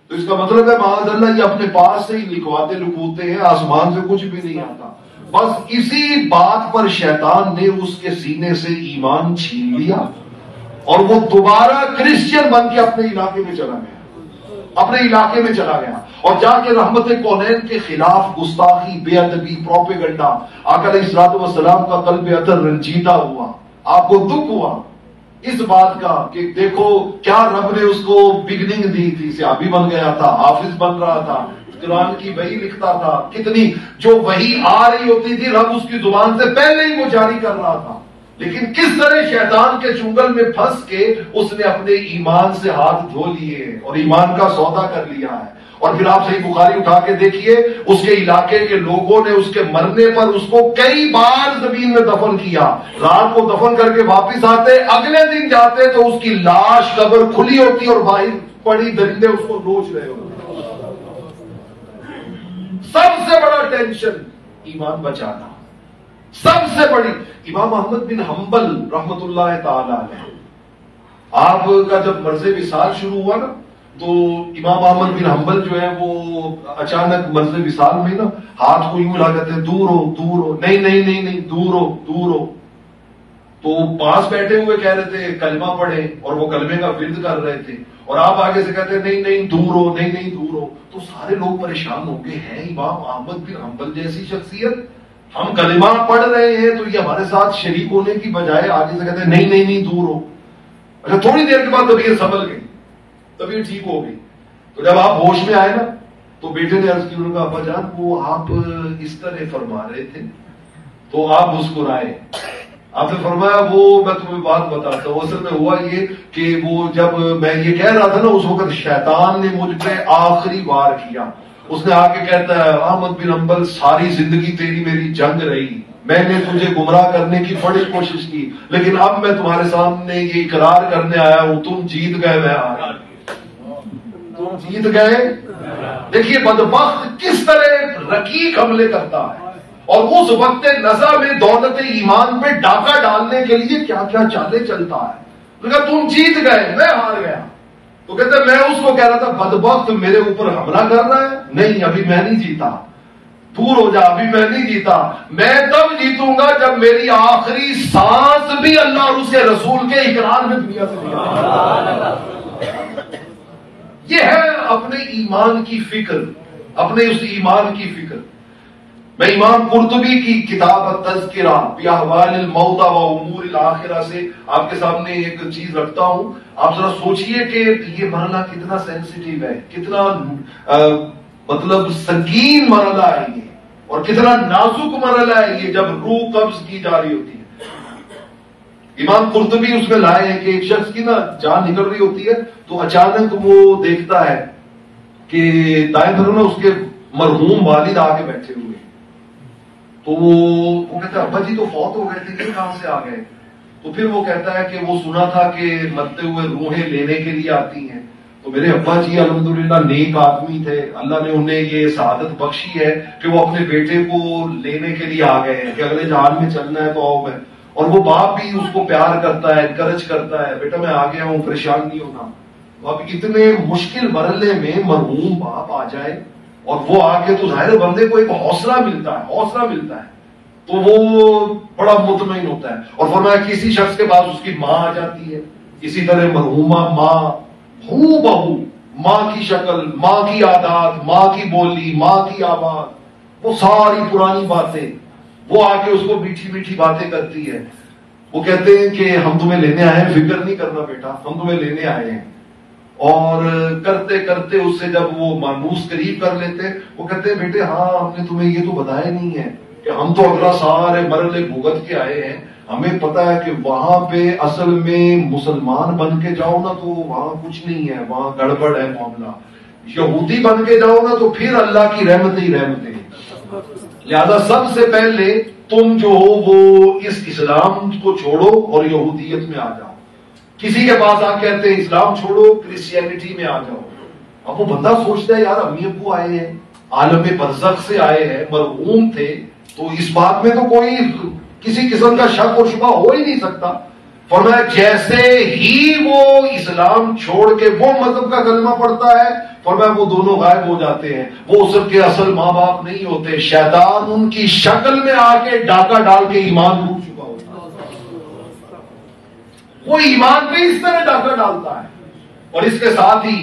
تو اس کا مطلب ہے معاذ اللہ یہ اپنے پاس سے ہی لکھواتے لکھوتے ہیں، آسمان سے کچھ بھی نہیں آتا. بس اسی بات پر شیطان نے اس کے سینے سے ایمان چھین لیا اور وہ دوبارہ کرسچین بن کے اپنے علاقے میں چلا گیا، اپنے علاقے میں چلا گیا اور جا کے رحمت کونین کے خلاف گستاخی، بے ادبی، پروپیگنڈا. آقا علیہ الصلوۃ والسلام کا قلب اطہر رنجیدہ ہوا، آپ کو دکھ ہوا اس بات کا کہ دیکھو کیا رب نے اس کو بگننگ دی تھی، صحابی بن گیا تھا، حافظ بن رہا تھا، قرآن کی وحی لکھتا تھا، کتنی جو وحی آ رہی ہوتی تھی رب اس کی زبان سے پہلے ہی وہ جاری کر رہا تھا. لیکن کس طرح شیطان کے چنگل میں پھنس کے اس نے اپنے ایمان سے ہاتھ دھو لیے اور ایمان کا سودا کر لیا ہے. اور پھر آپ صحیح بخاری اٹھا کے دیکھیے، اس کے علاقے کے لوگوں نے اس کے مرنے پر اس کو کئی بار زمین میں دفن کیا. رات کو دفن کر کے واپس آتے، اگلے دن جاتے تو اس کی لاش قبر کھلی ہوتی اور باہر پڑی درندے اس کو نوچ رہے ہوتے. سب سے بڑا ٹینشن ایمان بچانا، سب سے بڑی. امام احمد بن حنبل رحمت اللہ تعالی علیہ، آپ کا جب مرض وصال شروع ہوا نا تو امام احمد بن حنبل جو ہے وہ اچانک مرض وصال میں نا ہاتھ کو یوں لگاتے ہیں، دور ہو دور ہو، نہیں نہیں نہیں نہیں دور ہو دور ہو. تو پاس بیٹھے ہوئے کہہ رہے تھے کلمہ پڑھے اور وہ کلمے کا ورد کر رہے تھے، اور آپ آگے سے کہتے ہیں نہیں نہیں دور ہو، نہیں نہیں دور ہو. تو سارے لوگ پریشان ہو گئے ہیں امام احمد بن حنبل جیسی شخصیت، ہم کلمہ پڑھ رہے ہیں تو یہ ہمارے ساتھ شریک ہونے کی بجائے آگے سے کہتے ہیں نہیں نہیں نہیں دور ہو. اچھا تھوڑی دیر کے بعد طبیعت سنبھل گئی، طبیعت ٹھیک ہو گئی. تو جب آپ ہوش میں آئے نا تو بیٹے نے عرض کی، انہوں نے کہا ابا جان وہ آپ اس طرح فرما رہے تھے. تو آپ مسکرائے، آپ نے فرمایا وہ میں تمہیں بات بتاتا ہوں، اصل میں ہوا یہ کہ وہ جب میں یہ کہہ رہا تھا نا اس وقت شیطان نے مجھ پہ آخری وار کیا. اس نے آ کے کہتا ہے احمد بن حنبل ساری زندگی تیری میری جنگ رہی، میں نے تجھے گمراہ کرنے کی بڑی کوشش کی، لیکن اب میں تمہارے سامنے یہ اقرار کرنے آیا ہوں تم جیت گئے، میں ہار، تم جیت گئے. دیکھیے بدبخت کس طرح رقیق حملے کرتا ہے، اور اس وقت نزا میں دولت ایمان پہ ڈاکہ ڈالنے کے لیے کیا کیا چالیں چلتا ہے. تم جیت گئے میں ہار گیا. تو کہتے میں اس کو کہہ رہا تھا بدبخت میرے اوپر حملہ کر رہا ہے، نہیں ابھی میں نہیں جیتا، دور ہو جا، ابھی میں نہیں جیتا. میں تب جیتوں گا جب میری آخری سانس بھی اللہ اور اس کے رسول کے اقرار میں دنیا سے نکال. یہ ہے اپنے ایمان کی فکر، اپنے اس ایمان کی فکر. میں امام قرطبی کی کتاب التذکرہ باحوال الموتى وامور الاخرہ سے آپ کے سامنے ایک چیز رکھتا ہوں. آپ ذرا سوچئے کہ یہ مرحلہ کتنا سینسیٹیو ہے، کتنا مطلب سنگین مرحلہ ہے یہ، اور کتنا نازک مرحلہ ہے یہ جب روح قبض کی جا رہی ہوتی ہے. امام قرطبی اس میں لائے ہیں کہ ایک شخص کی نا جان نکل رہی ہوتی ہے تو اچانک وہ دیکھتا ہے کہ دائیں طرف نا اس کے مرحوم والد آگے بیٹھے ہوئے. تو وہ کہتا ہے ابا جی تو فوت ہو گئے تھے، یہ کہاں سے آ گئے؟ تو پھر وہ کہتا ہے کہ وہ سنا تھا کہ مرتے ہوئے روحیں لینے کے لیے آتی ہیں. تو میرے ابا جی الحمدللہ نیک آدمی تھے، اللہ نے انہیں یہ سعادت بخشی ہے کہ وہ اپنے بیٹے کو لینے کے لیے آ گئے ہیں کہ اگلے جہان میں چلنا ہے تو آؤ میں. اور وہ باپ بھی اس کو پیار کرتا ہے، انکرج کرتا ہے، بیٹا میں آ گیا ہوں پریشان نہیں ہونا. تو اب اتنے مشکل مرحلے میں مرحوم باپ آ جائے اور وہ آ کے تو ظاہر بندے کو ایک حوصلہ ملتا ہے، حوصلہ ملتا ہے تو وہ بڑا مطمئن ہوتا ہے. اور فرمایا کسی شخص کے پاس اس کی ماں آ جاتی ہے، اسی طرح مرحومہ ماں ہو بہو ماں کی شکل، ماں کی عادات، ماں کی بولی، ماں کی آواز، وہ ساری پرانی باتیں، وہ آ کے اس کو میٹھی میٹھی باتیں کرتی ہے. وہ کہتے ہیں کہ ہم تمہیں لینے آئے ہیں، فکر نہیں کرنا بیٹا، ہم تمہیں لینے آئے ہیں. اور کرتے کرتے اس سے جب وہ مانوس قریب کر لیتے، وہ کہتے ہیں بیٹے ہاں ہم نے تمہیں یہ تو بتایا نہیں ہے کہ ہم تو اگلا سارے مرلے بھگت کے آئے ہیں. ہمیں پتا ہے کہ وہاں پہ اصل میں مسلمان بن کے جاؤ نا تو وہاں کچھ نہیں ہے، وہاں گڑبڑ ہے معاملہ. یہودی بن کے جاؤ نا تو پھر اللہ کی رحمتیں ہی رحمتیں. لہذا سب سے پہلے تم جو ہو وہ اس اسلام کو چھوڑو اور یہودیت میں آ جاؤ. کسی کے پاس آ کہتے ہیں اسلام چھوڑو کرسچینٹی میں آ جاؤ. اب وہ بندہ سوچتا ہے یار امی ابو آئے ہیں، عالم برزخ سے آئے ہیں، مرحوم تھے، تو اس بات میں تو کوئی کسی قسم کا شک اور شبہ ہو ہی نہیں سکتا. فرمایا جیسے ہی وہ اسلام چھوڑ کے وہ مذہب کا کلمہ پڑھتا ہے، فرمایا وہ دونوں غائب ہو جاتے ہیں. وہ اس کے اصل ماں باپ نہیں ہوتے، شیطان ان کی شکل میں آ کے ڈاکہ ڈال کے ایمان لوٹ چکا ہوتا ہے. وہ ایمان پہ اس طرح ڈاکہ ڈالتا ہے. اور اس کے ساتھ ہی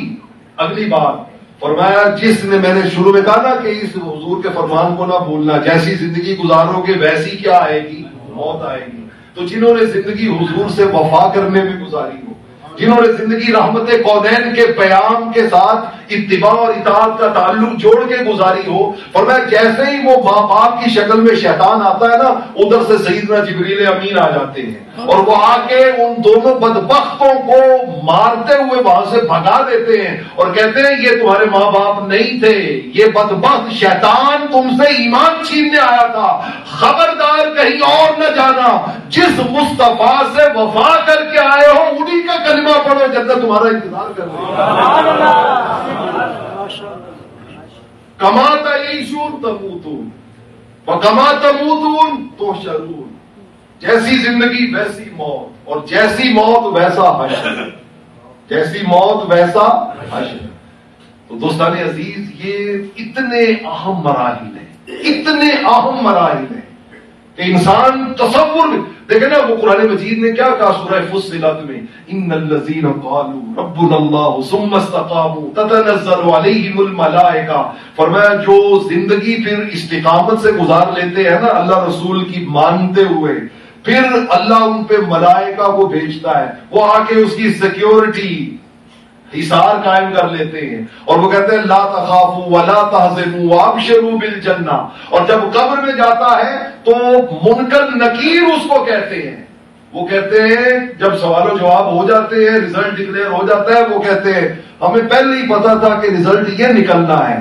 اگلی بات فرمایا، جس نے میں نے شروع میں کہا نا کہ اس حضور کے فرمان کو نہ بھولنا، جیسی زندگی گزارو گے ویسی کیا آئے گی، موت آئے گی. تو جنہوں نے زندگی حضور سے وفا کرنے میں گزاری ہو، جنہوں نے زندگی رحمت کونین کے پیام کے ساتھ اتباع اور اطاعت کا تعلق جوڑ کے گزاری ہو، فرمایا جیسے ہی وہ ماں باپ کی شکل میں شیطان آتا ہے نا، ادھر سے سیدنا جبریل امین آ جاتے ہیں اور وہ آ کے ان دونوں بدبختوں کو مارتے ہوئے وہاں سے بھگا دیتے ہیں اور کہتے ہیں یہ تمہارے ماں باپ نہیں تھے، یہ بدبخت شیطان تم سے ایمان چھیننے آیا تھا. خبردار کہیں اور نہ جانا، جس مصطفیٰ سے وفا کر کے آئے ہو انہی کا کلمہ پڑھو، جنت تمہارا انتظار کر رہی ہے. کما تعیشون تموتون وکما تموتون تحشرون. جیسی زندگی ویسی موت، اور جیسی موت ویسا حشر، جیسی موت ویسا حشر. تو دوستان عزیز یہ اتنے اہم مراحل ہیں، اتنے اہم مراحل ہیں کہ انسان تصور دیکھیں نا. وہ قرآن مجید نے کیا کہا سورہ فصلت میں، ان الذین قالوا ربنا اللہ ثم استقاموا تتنزل علیہم الملائکہ. فرمایا جو زندگی پھر استقامت سے گزار لیتے ہیں نا اللہ رسول کی مانتے ہوئے، پھر اللہ ان پہ ملائکہ کو بھیجتا ہے، وہ آ کے اس کی سیکیورٹی حصار قائم کر لیتے ہیں اور وہ کہتے ہیں لا تخافوا ولا تحزنوا وابشروا بالجنہ. اور جب قبر میں جاتا ہے تو منکر نکیر اس کو کہتے ہیں، وہ کہتے ہیں جب سوال و جواب ہو جاتے ہیں، رزلٹ ڈکلیئر ہو جاتا ہے، وہ کہتے ہیں ہمیں پہلے ہی پتا تھا کہ رزلٹ یہ نکلنا ہے.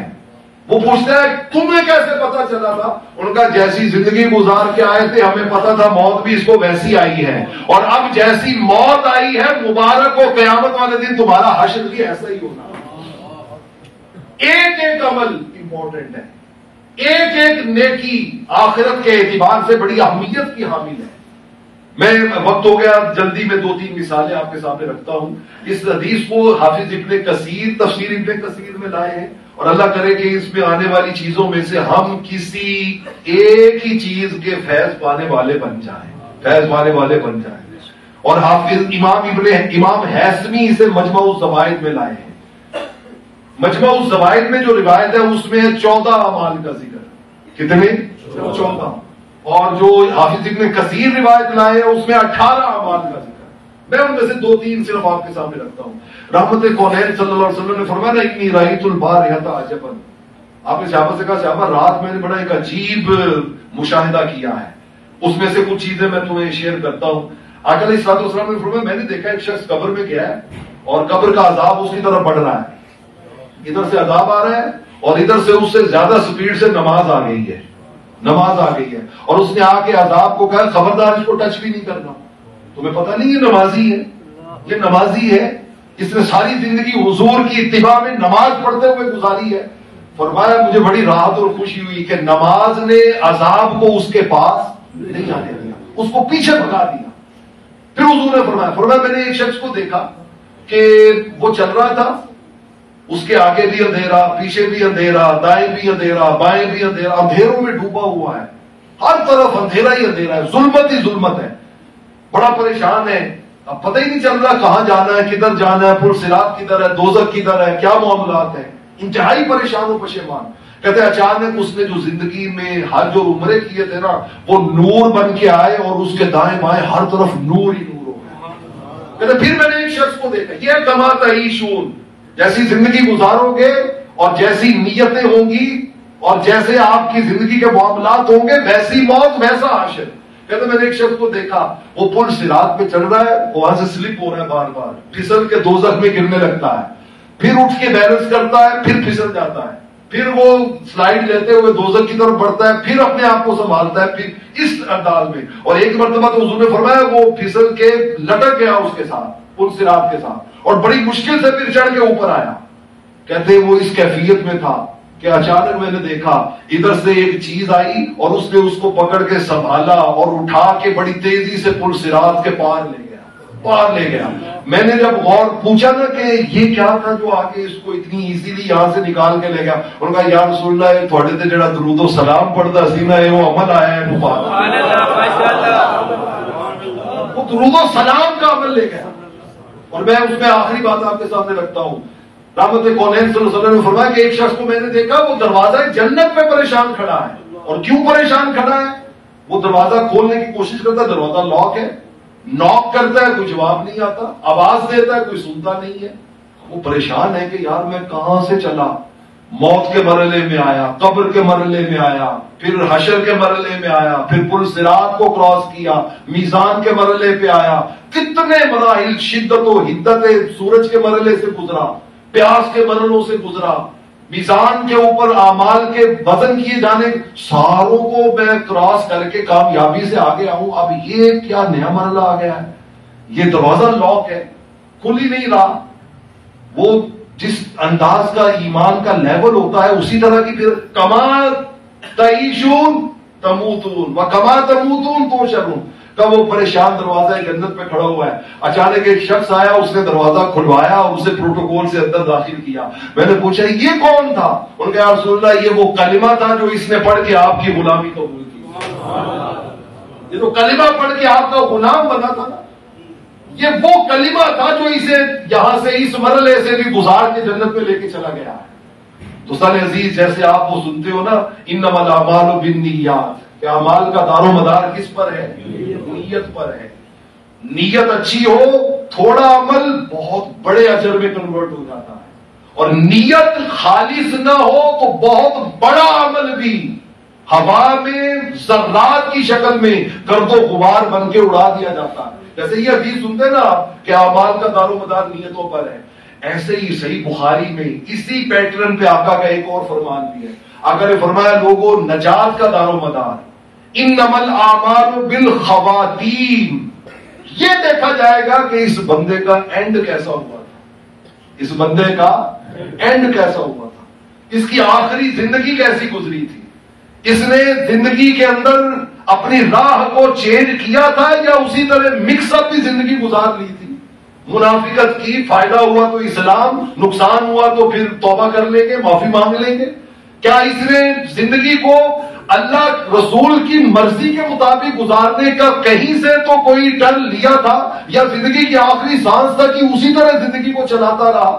وہ پوچھتا ہے تمہیں کیسے پتا چلا تھا؟ ان کا جیسی زندگی گزار کے آئے تھے ہمیں پتا تھا موت بھی اس کو ویسی آئی ہے، اور اب جیسی موت آئی ہے مبارک ہو قیامت والے دن تمہارا حشر بھی ایسا ہی ہونا. ایک ایک عمل امپورٹنٹ ہے، ایک ایک نیکی آخرت کے اعتبار سے بڑی اہمیت کی حامل ہے. میں وقت ہو گیا، جلدی میں 2-3 مثالیں آپ کے سامنے رکھتا ہوں. اس حدیث کو حافظ ابن کثیر تفسیر ابن کثیر میں لائے ہیں، اور اللہ کرے کہ اس میں آنے والی چیزوں میں سے ہم کسی ایک ہی چیز کے فیض پانے والے بن جائیں، فیض پانے والے بن جائیں. اور حافظ امام حیثمی اسے مجمع الزوائد میں لائے ہیں. مجمع الزوائد میں جو روایت ہے اس میں 14 اعمال کا ذکر. کتنے؟ 14. اور جو حافظ ابن کثیر روایت لائے ہیں اس میں 18 اعمال کا ذکر. میں ان میں سے 2-3 صرف آپ کے سامنے رکھتا ہوں. رحمت کونین صلی اللہ علیہ وسلم نے فرمایا نا انی رأیت البارحۃ عجبا. آپ نے صحابہ سے کہا صحابہ رات میں نے بڑا ایک عجیب مشاہدہ کیا ہے، اس میں سے کچھ چیزیں میں تمہیں شیئر کرتا ہوں. آقا علیہ الصلوۃ والسلام نے فرمایا میں نے دیکھا ایک شخص قبر میں گیا ہے اور قبر کا عذاب اس کی طرف بڑھ رہا ہے. ادھر سے عذاب آ رہا ہے اور ادھر سے اس سے زیادہ سپیڈ سے نماز آ گئی ہے، نماز آ گئی ہے. اور اس نے آ کے عذاب کو کہا خبردار اس کو ٹچ بھی نہیں کرنا. تمہیں پتہ نہیں یہ نمازی ہے، یہ نمازی ہے، اس نے ساری زندگی حضور کی اتباع میں نماز پڑھتے ہوئے گزاری ہے. فرمایا مجھے بڑی راحت اور خوشی ہوئی کہ نماز نے عذاب کو اس کے پاس نہیں آنے دیا، اس کو پیچھے بھگا دیا. پھر حضور نے فرمایا میں نے ایک شخص کو دیکھا کہ وہ چل رہا تھا، اس کے آگے بھی اندھیرا، پیچھے بھی اندھیرا، دائیں بھی اندھیرا، بائیں بھی اندھیرا، اندھیروں میں ڈوبا ہوا ہے، ہر طرف اندھیرا ہی اندھیرا ہے، ظلمت ہی ظلمت ہے، بڑا پریشان ہے. اب پتہ ہی نہیں چل رہا کہاں جانا ہے، کدھر جانا ہے، پل صراط کدھر ہے، دوزخ کدھر ہے، کیا معاملات ہیں، انتہائی پریشان و پشیمان۔ کہتے ہیں اچانک اس نے جو زندگی میں حج اور عمرے کیے تھے نا، وہ نور بن کے آئے اور اس کے دائیں بائیں ہر طرف نور ہی نور ہو گئے۔ کہتے پھر میں نے ایک شخص کو دیکھا، یہ کما تعیشون، جیسی زندگی گزارو گے اور جیسی نیتیں ہوں گی اور جیسے آپ کی زندگی کے معاملات ہوں گے، ویسی موت ویسا حشر۔ کہتے میں نے ایک شخص کو دیکھا، وہ پل صراط پہ چل رہا ہے، وہاں سے سلپ ہو رہا ہے، بار بار پھسل کے دوزخ میں گرنے لگتا ہے، پھر اٹھ کے بیلنس کرتا ہے، پھر پھسل جاتا ہے، پھر وہ سلائیڈ لیتے ہوئے دوزخ کی طرف بڑھتا ہے، پھر اپنے آپ کو سنبھالتا ہے، پھر اس انداز میں۔ اور ایک مرتبہ تو حضور نے فرمایا وہ پھسل کے لٹک گیا اس کے ساتھ، پل صراط کے ساتھ، اور بڑی مشکل سے پھر چڑھ کے اوپر آیا۔ کہتے وہ اس کیفیت میں تھا کہ اچانک میں نے دیکھا ادھر سے ایک چیز آئی اور اس نے اس کو پکڑ کے سنبھالا اور اٹھا کے بڑی تیزی سے پل صراط کے پار لے گیا۔ میں نے جب غور پوچھا نا کہ یہ کیا تھا جو آگے اس کو اتنی ایزیلی یہاں سے نکال کے لے گیا، انہوں نے کہا یا رسول اللہ تھوڑے تے جڑا درود و سلام پڑھتا سی نا، وہ عمل آیا ہے، وہ درود و سلام کا عمل لے گیا۔ اور میں اس میں آخری بات آپ کے سامنے رکھتا ہوں، رحمت کونین صلی اللہ علیہ وسلم نے فرمایا کہ ایک شخص کو میں نے دیکھا، وہ دروازہ جنت پہ پریشان کھڑا ہے۔ اور کیوں پریشان کھڑا ہے؟ وہ دروازہ کھولنے کی کوشش کرتا ہے، دروازہ لاک ہے، ناک کرتا ہے، کوئی جواب نہیں آتا، آواز دیتا ہے، کوئی سنتا نہیں ہے۔ وہ پریشان ہے کہ یار میں کہاں سے چلا، موت کے مرحلے میں آیا، قبر کے مرحلے میں آیا، پھر حشر کے مرحلے میں آیا، پھر پل صراط کو کراس کیا، میزان کے مرحلے پہ آیا، کتنے مراحل، شدت و حدت سورج کے مرحلے سے گزرا، پیاس کے مرحلوں سے گزرا، میزان کے اوپر اعمال کے وزن کیے جانے، ساروں کو میں کراس کر کے کامیابی سے آگے آؤں۔ اب یہ کیا نیا مرحلہ آ گیا ہے، یہ دروازہ لاک ہے، کھل ہی نہیں رہا۔ وہ جس انداز کا ایمان کا لیول ہوتا ہے اسی طرح کی، پھر کما تعیشون تموتون وکما تموتون تحشرون کا وہ پریشان دروازہ جنت پہ کھڑا ہوا ہے۔ اچانک ایک شخص آیا، اس نے دروازہ کھلوایا اور اسے پروٹوکول سے اندر داخل کیا۔ میں نے پوچھا یہ کون تھا؟ انہوں نے کہا یا رسول اللہ یہ وہ کلمہ تھا جو اس نے پڑھ کے آپ کی غلامی قبول کی۔ یہ تو کلمہ پڑھ کے آپ کا غلام بنا تھا نا، یہ وہ کلمہ تھا جو اسے یہاں سے اس مرحلے سے بھی گزار کے جنت میں لے کے چلا گیا ہے۔ دوستان عزیز، جیسے آپ وہ سنتے ہو نا، انما الاعمال بالنیات، کہ اعمال کا دار و مدار کس پر ہے؟ نیت پر ہے۔ نیت اچھی ہو، تھوڑا عمل بہت بڑے اجر میں کنورٹ ہو جاتا ہے، اور نیت خالص نہ ہو تو بہت بڑا عمل بھی ہوا میں ذرات کی شکل میں گرد و غبار بن کے اڑا دیا جاتا ہے۔ جیسے یہ حدیث سنتے نا کہ اعمال کا دار و مدار نیتوں پر ہے، ایسے ہی صحیح بخاری میں اسی پیٹرن پہ آقا کا ایک اور فرمان بھی ہے۔ آقا نے فرمایا لوگوں، نجات کا دار و مدار انما الاعمال بالخواتیم، یہ دیکھا جائے گا کہ اس بندے کا اینڈ کیسا ہوا تھا، اس بندے کا اینڈ کیسا ہوا تھا، اس کی آخری زندگی کیسی گزری تھی، اس نے زندگی کے اندر اپنی راہ کو چینج کیا تھا یا اسی طرح مکس اپ کی زندگی گزار لی تھی، منافقت کی، فائدہ ہوا تو اسلام، نقصان ہوا تو پھر توبہ کر لیں گے، معافی مانگ لیں گے۔ کیا اس نے زندگی کو اللہ رسول کی مرضی کے مطابق گزارنے کا کہیں سے تو کوئی ٹرن لیا تھا، یا زندگی کی آخری سانس تک ہی اسی طرح زندگی کو چلاتا رہا؟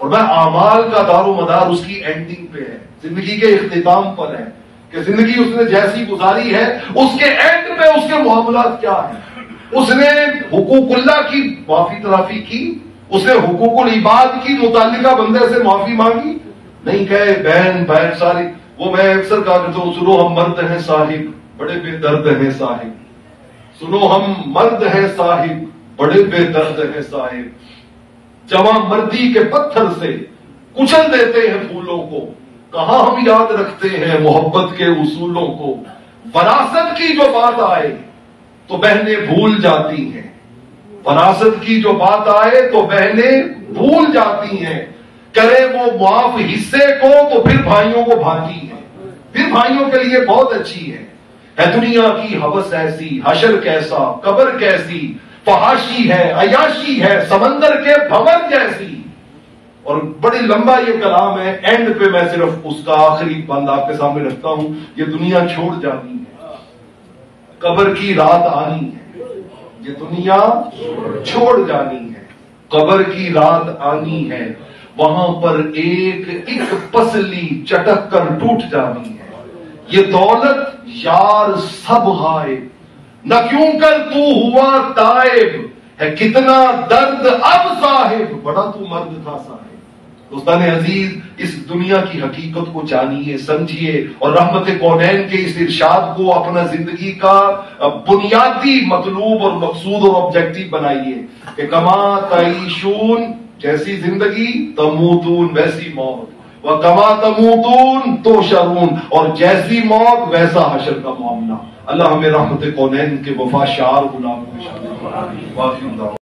اور میں اعمال کا دار و مدار اس کی اینڈنگ پہ ہے، زندگی کے اختتام پر ہے، کہ زندگی اس نے جیسی گزاری ہے اس کے اینڈ پہ اس کے معاملات کیا ہیں۔ اس نے حقوق اللہ کی معافی تلافی کی، اس نے حقوق العباد کی متعلقہ بندے سے معافی مانگی، نہیں کہے بہن ساری، وہ میں اکثر کہا کرتا ہوں، سنو ہم مرد ہیں صاحب بڑے بے درد ہیں صاحب، سنو ہم مرد ہیں صاحب بڑے بے درد ہیں صاحب، جواں مردی کے پتھر سے کچل دیتے ہیں پھولوں کو، کہاں ہم یاد رکھتے ہیں محبت کے اصولوں کو، وراثت کی جو بات آئے تو بہنیں بھول جاتی ہیں، وراثت کی جو بات آئے تو بہنیں بھول جاتی ہیں، کرے وہ معاف حصے کو تو پھر بھائیوں کو بھاتی ہے، پھر بھائیوں کے لیے بہت اچھی ہے دنیا کی حوث ایسی، حشر کیسا، قبر کیسی، فحاشی ہے، عیاشی ہے سمندر کے بھور جیسی۔ اور بڑی لمبا یہ کلام ہے، اینڈ پہ میں صرف اس کا آخری بند آپ کے سامنے رکھتا ہوں، یہ دنیا چھوڑ جانی ہے، قبر کی رات آنی ہے، یہ دنیا چھوڑ جانی ہے، قبر کی رات آنی ہے، وہاں پر ایک ایک پسلی چٹک کر ٹوٹ جانی ہے، یہ دولت یار سب غائب، نہ کیوں کر تو ہوا تائب، ہے کتنا درد اب صاحب، بڑا تو مرد تھا صاحب۔ دوستان عزیز، اس دنیا کی حقیقت کو جانیے، سمجھیے، اور رحمت کونین کے اس ارشاد کو اپنا زندگی کا بنیادی مطلوب اور مقصود اور آبجیکٹو بنائیے کہ کما تعیشون، جیسی زندگی، تموتون، ویسی موت، وکما تموتون تحشرون، اور جیسی موت ویسا حشر کا معاملہ۔ اللہ ہمیں رحمت کونین کے وفا شعار غلاموں میں شامل فرمائے۔